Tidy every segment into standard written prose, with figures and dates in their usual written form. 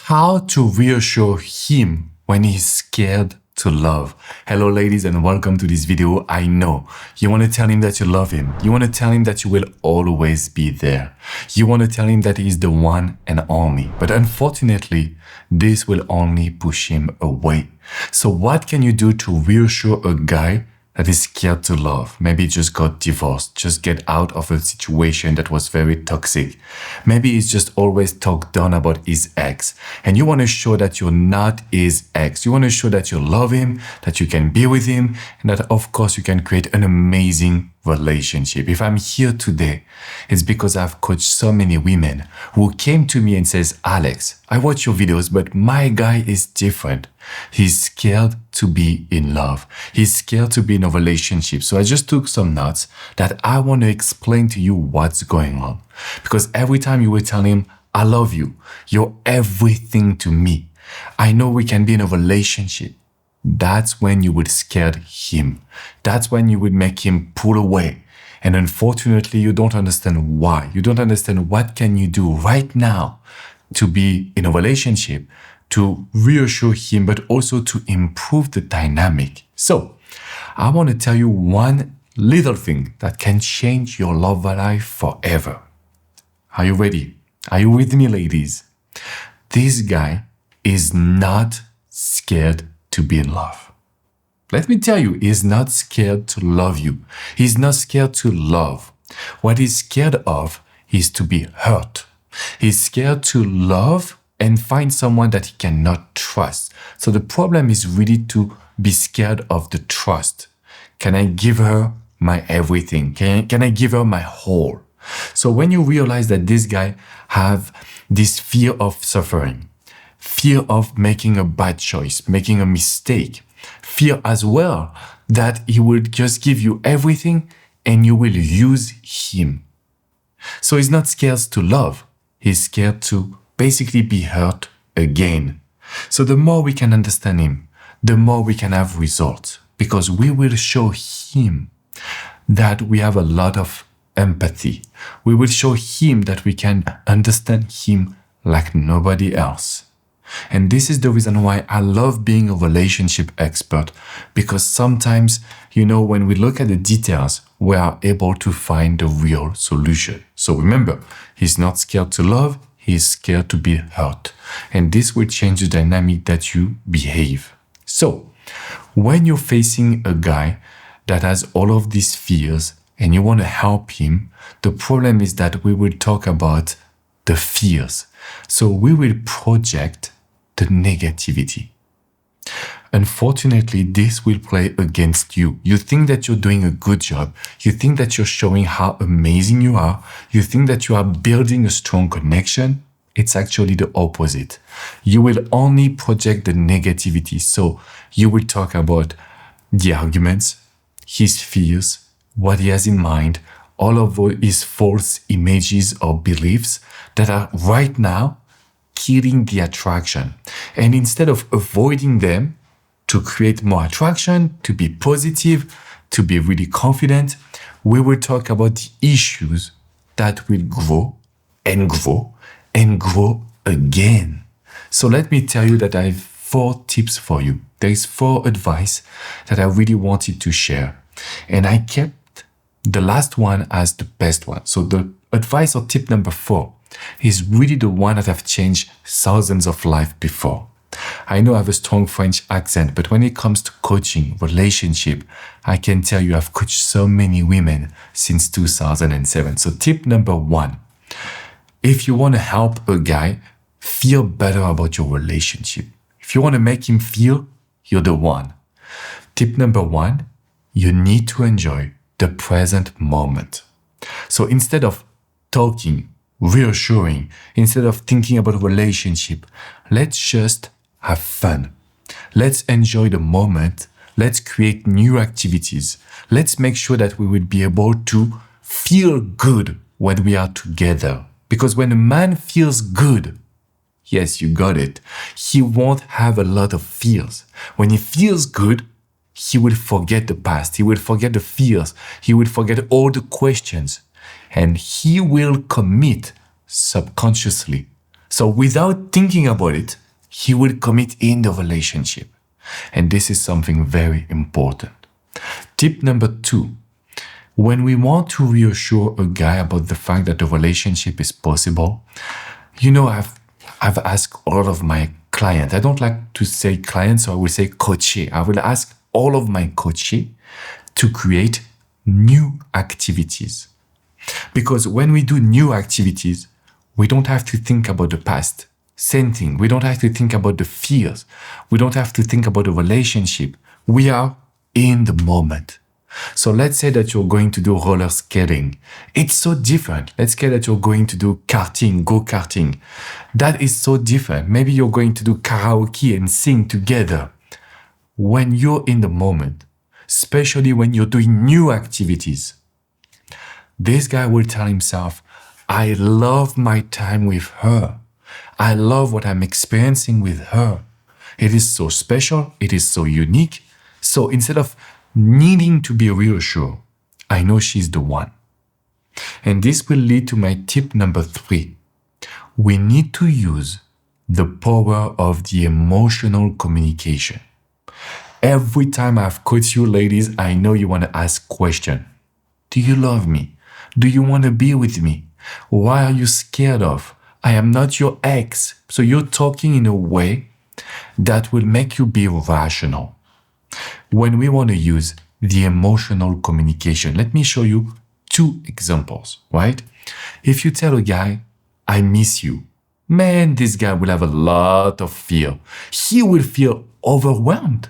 How to reassure him when he's scared to love. Hello ladies and welcome to this video. I know you want to tell him that you love him. You want to tell him that you will always be there. You want to tell him that he's the one and only. But unfortunately, this will only push him away. So what can you do to reassure a guy that is scared to love? Maybe just got divorced, just get out of a situation that was very toxic. Maybe he's just always talked down about his ex. And you want to show that you're not his ex. You want to show that you love him, that you can be with him, and that of course you can create an amazing relationship. If I'm here today, it's because I've coached so many women who came to me and says, Alex, I watch your videos, but my guy is different. He's scared to be in love. He's scared to be in a relationship. So I just took some notes that I want to explain to you what's going on. Because every time you will tell him, I love you, you're everything to me, I know we can be in a relationship, that's when you would scare him. That's when you would make him pull away. And unfortunately, you don't understand why. You don't understand what can you do right now to be in a relationship, to reassure him, but also to improve the dynamic. So I want to tell you one little thing that can change your love life forever. Are you ready? Are you with me, ladies? This guy is not scared to be in love. Let me tell you, he's not scared to love you. He's not scared to love. What he's scared of is to be hurt. He's scared to love and find someone that he cannot trust. So the problem is really to be scared of the trust. Can I give her my everything? Can I give her my whole? So when you realize that this guy have this fear of suffering, fear of making a bad choice, making a mistake, fear as well that he will just give you everything and you will use him. So he's not scared to love. He's scared to basically be hurt again. So the more we can understand him, the more we can have results, because we will show him that we have a lot of empathy. We will show him that we can understand him like nobody else. And this is the reason why I love being a relationship expert, because sometimes, when we look at the details, we are able to find the real solution. So remember, he's not scared to love, he's scared to be hurt. And this will change the dynamic that you behave. So when you're facing a guy that has all of these fears and you want to help him, the problem is that we will talk about the fears. So we will project the negativity. Unfortunately, this will play against you. You think that you're doing a good job. You think that you're showing how amazing you are. You think that you are building a strong connection. It's actually the opposite. You will only project the negativity. So you will talk about the arguments, his fears, what he has in mind, all of his false images or beliefs that are right now killing the attraction. And instead of avoiding them to create more attraction, to be positive, to be really confident, we will talk about the issues that will grow and grow and grow again. So let me tell you that I have 4 tips for you. There is 4 advice that I really wanted to share. And I kept the last one as the best one. So the advice or tip number 4 is really the one that have changed thousands of lives before. I know I have a strong French accent, but when it comes to coaching, relationship, I can tell you I've coached so many women since 2007. So tip number 1, if you want to help a guy feel better about your relationship, if you want to make him feel you're the one, tip number 1, you need to enjoy the present moment. So instead of talking, reassuring, instead of thinking about a relationship, let's just have fun. Let's enjoy the moment. Let's create new activities. Let's make sure that we will be able to feel good when we are together. Because when a man feels good, yes, you got it, he won't have a lot of fears. When he feels good, he will forget the past. He will forget the fears. He will forget all the questions. And he will commit subconsciously So without thinking about it, he will commit in the relationship. And this is something very important. Tip number 2. When we want to reassure a guy about the fact that the relationship is possible, I've asked all of my clients. I don't like to say clients, so I will say coaches. I will ask all of my coaches to create new activities. Because when we do new activities, we don't have to think about the past. Same thing. We don't have to think about the fears. We don't have to think about the relationship. We are in the moment. So let's say that you're going to do roller skating. It's so different. Let's say that you're going to do karting, go-karting. That is so different. Maybe you're going to do karaoke and sing together. When you're in the moment, especially when you're doing new activities, this guy will tell himself, I love my time with her. I love what I'm experiencing with her. It is so special. It is so unique. So instead of needing to be reassured, I know she's the one. And this will lead to my tip number 3. We need to use the power of the emotional communication. Every time I've coached you ladies, I know you want to ask questions. Do you love me? Do you want to be with me? Why are you scared of? I am not your ex. So you're talking in a way that will make you be rational. When we want to use the emotional communication, let me show you 2 examples, right? If you tell a guy, I miss you, man, this guy will have a lot of fear. He will feel overwhelmed.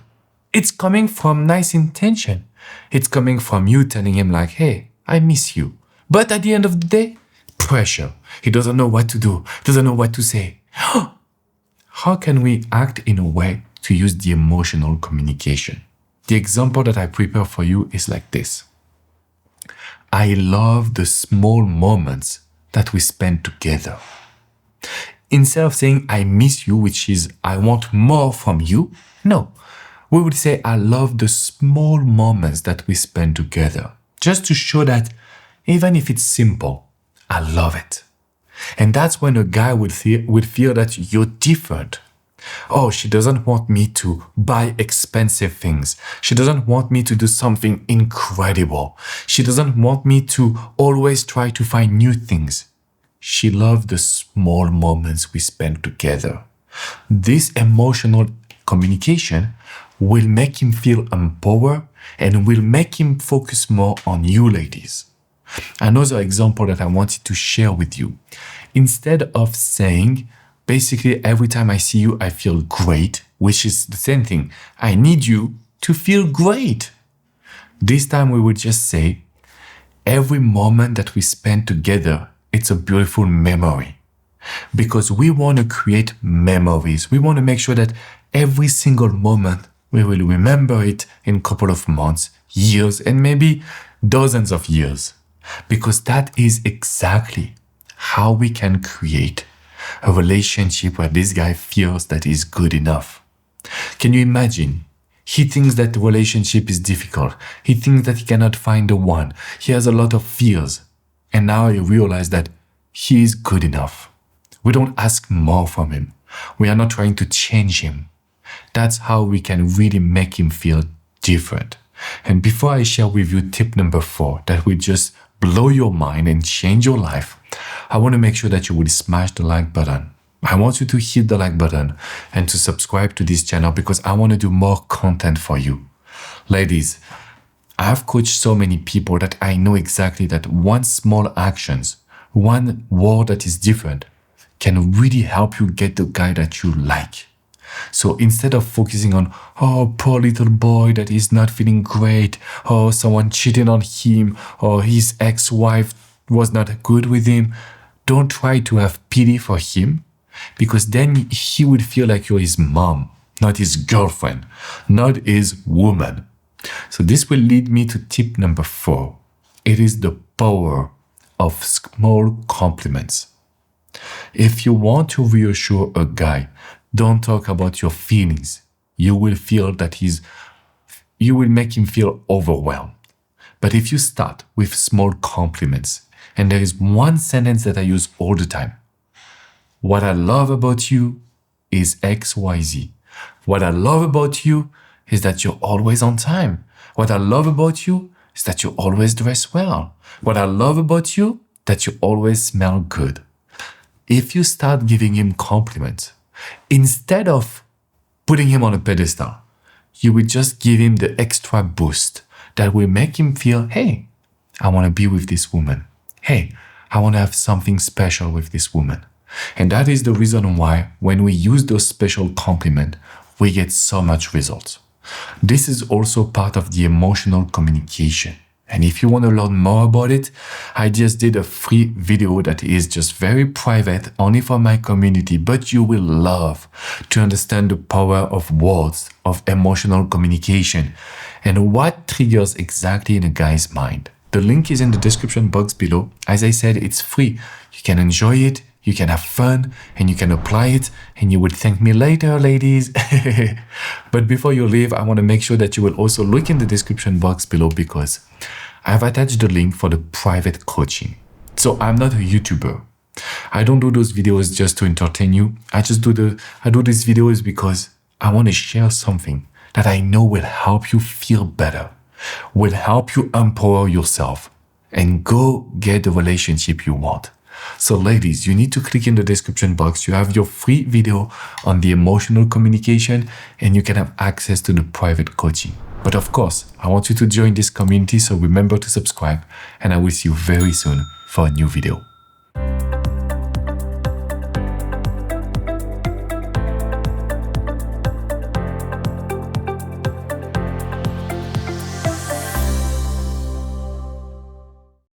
It's coming from nice intention. It's coming from you telling him like, hey, I miss you. But at the end of the day, pressure. He doesn't know what to do, doesn't know what to say. How can we act in a way to use the emotional communication? The example that I prepare for you is like this. I love the small moments that we spend together. Instead of saying, I miss you, which is, I want more from you. No, we would say, I love the small moments that we spend together. Just to show that even if it's simple, I love it. And that's when a guy would feel that you're different. Oh, she doesn't want me to buy expensive things. She doesn't want me to do something incredible. She doesn't want me to always try to find new things. She loves the small moments we spend together. This emotional communication will make him feel empowered and will make him focus more on you, ladies. Another example that I wanted to share with you. Instead of saying, basically, every time I see you, I feel great, which is the same thing. I need you to feel great. This time we would just say, every moment that we spend together, it's a beautiful memory. Because we want to create memories. We want to make sure that every single moment, we will remember it in a couple of months, years, and maybe dozens of years. Because that is exactly how we can create a relationship where this guy feels that he's good enough. Can you imagine? He thinks that the relationship is difficult. He thinks that he cannot find the one. He has a lot of fears. And now he realizes that he is good enough. We don't ask more from him. We are not trying to change him. That's how we can really make him feel different. And before I share with you tip number 4 that will just blow your mind and change your life, I want to make sure that you will smash the like button. I want you to hit the like button and to subscribe to this channel because I want to do more content for you. Ladies, I have coached so many people that I know exactly that one small actions, one word that is different can really help you get the guy that you like. So instead of focusing on, oh, poor little boy that is not feeling great, or someone cheated on him, or his ex-wife was not good with him, don't try to have pity for him, because then he would feel like you're his mom, not his girlfriend, not his woman. So this will lead me to tip number 4. It is the power of small compliments. If you want to reassure a guy, don't talk about your feelings. You will feel that you will make him feel overwhelmed. But if you start with small compliments, and there is one sentence that I use all the time, what I love about you is XYZ. What I love about you is that you're always on time. What I love about you is that you always dress well. What I love about you, that you always smell good. If you start giving him compliments, instead of putting him on a pedestal, you will just give him the extra boost that will make him feel, hey, I want to be with this woman. Hey, I want to have something special with this woman. And that is the reason why when we use those special compliments, we get so much results. This is also part of the emotional communication. And if you want to learn more about it, I just did a free video that is just very private, only for my community, but you will love to understand the power of words, of emotional communication, and what triggers exactly in a guy's mind. The link is in the description box below. As I said, it's free. You can enjoy it, you can have fun, and you can apply it, and you will thank me later, ladies. But before you leave, I want to make sure that you will also look in the description box below, because I've attached the link for the private coaching. So I'm not a YouTuber. I don't do those videos just to entertain you. I do these videos because I want to share something that I know will help you feel better, will help you empower yourself, and go get the relationship you want. So ladies, you need to click in the description box. You have your free video on the emotional communication, and you can have access to the private coaching. But of course, I want you to join this community, so remember to subscribe, and I will see you very soon for a new video.